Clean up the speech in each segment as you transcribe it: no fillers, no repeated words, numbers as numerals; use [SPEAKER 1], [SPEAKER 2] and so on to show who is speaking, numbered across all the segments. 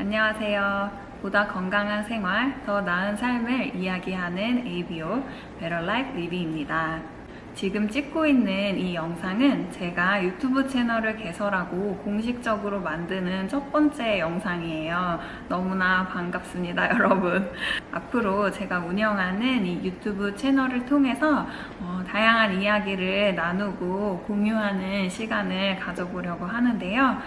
[SPEAKER 1] 안녕하세요. 보다 건강한 생활, 더 나은 삶을 이야기하는 ABO Better Life 리비입니다. 지금 찍고 있는 이 영상은 제가 유튜브 채널을 개설하고 공식적으로 만드는 첫 번째 영상이에요. 너무나 반갑습니다, 여러분. 앞으로 제가 운영하는 이 유튜브 채널을 통해서 다양한 이야기를 나누고 공유하는 시간을 가져보려고 하는데요.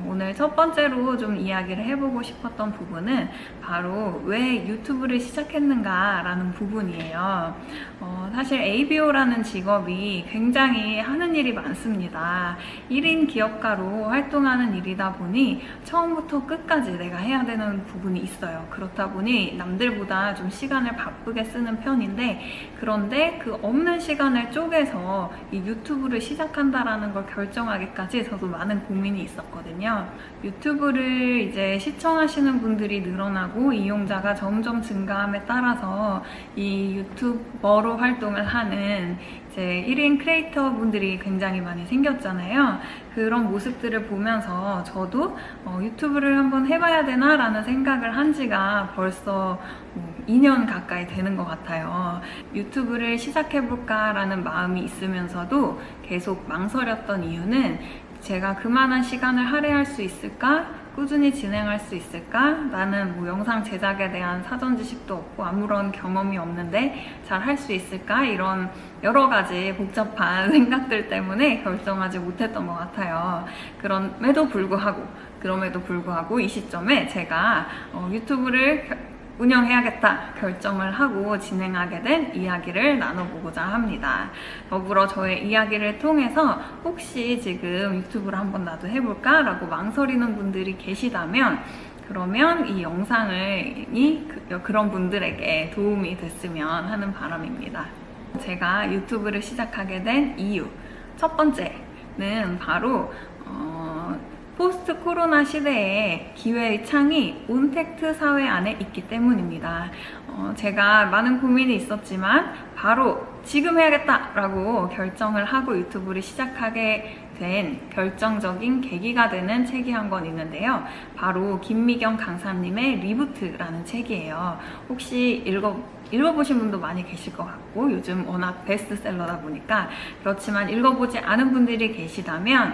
[SPEAKER 1] 오늘 첫 번째로 좀 이야기를 해보고 싶었던 부분은 바로 왜 유튜브를 시작했는가라는 부분이에요. 사실 ABO라는 직업이 굉장히 하는 일이 많습니다. 1인 기업가로 활동하는 일이다 보니 처음부터 끝까지 내가 해야 되는 부분이 있어요. 그렇다 보니 남들보다 좀 시간을 바쁘게 쓰는 편인데, 그런데 그 없는 시간을 쪼개서 이 유튜브를 시작한다라는 걸 결정하기까지 저도 많은 고민이 있었거든요. 유튜브를 이제 시청하시는 분들이 늘어나고 이용자가 점점 증가함에 따라서 이 유튜버로 활동을 하는 이제 1인 크리에이터 분들이 굉장히 많이 생겼잖아요. 그런 모습들을 보면서 저도 유튜브를 한번 해봐야 되나 라는 생각을 한 지가 벌써 2년 가까이 되는 것 같아요. 유튜브를 시작해볼까 라는 마음이 있으면서도 계속 망설였던 이유는 제가 그만한 시간을 할애할 수 있을까? 꾸준히 진행할 수 있을까? 나는 영상 제작에 대한 사전 지식도 없고 아무런 경험이 없는데 잘 할 수 있을까? 이런 여러 가지 복잡한 생각들 때문에 결정하지 못했던 것 같아요. 그럼에도 불구하고 이 시점에 제가 유튜브를 운영해야겠다 결정을 하고 진행하게 된 이야기를 나눠보고자 합니다. 더불어 저의 이야기를 통해서 혹시 지금 유튜브를 한번 나도 해볼까? 라고 망설이는 분들이 계시다면, 그러면 이 영상이 그런 분들에게 도움이 됐으면 하는 바람입니다. 제가 유튜브를 시작하게 된 이유 첫 번째는 바로 포스트 코로나 시대에 기회의 창이 온택트 사회 안에 있기 때문입니다. 제가 많은 고민이 있었지만 바로 지금 해야겠다라고 결정을 하고 유튜브를 시작하게 된 결정적인 계기가 되는 책이 한 권 있는데요. 바로 김미경 강사님의 리부트라는 책이에요. 혹시 읽어보신 분도 많이 계실 것 같고 요즘 워낙 베스트셀러다 보니까, 그렇지만 읽어보지 않은 분들이 계시다면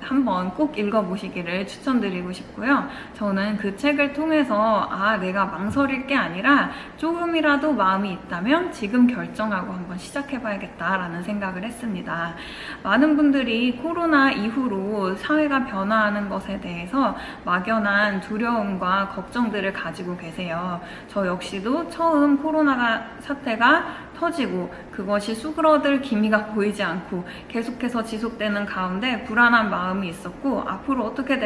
[SPEAKER 1] 한번 꼭 읽어보시기를 추천드리고 싶고요. 저는 그 책을 통해서 내가 망설일 게 아니라 조금이라도 마음이 있다면 지금 결정하고 한번 시작해봐야겠다라는 생각을 했습니다. 많은 분들이 코로나 이후로 사회가 변화하는 것에 대해서 막연한 두려움과 걱정들을 가지고 계세요. 저 역시도 처음 코로나 사태가 터지고 그것이 수그러들 기미가 보이지 않고 계속해서 지속되는 가운데 불안한 마음이 있었고, 앞으로 어떻게 될까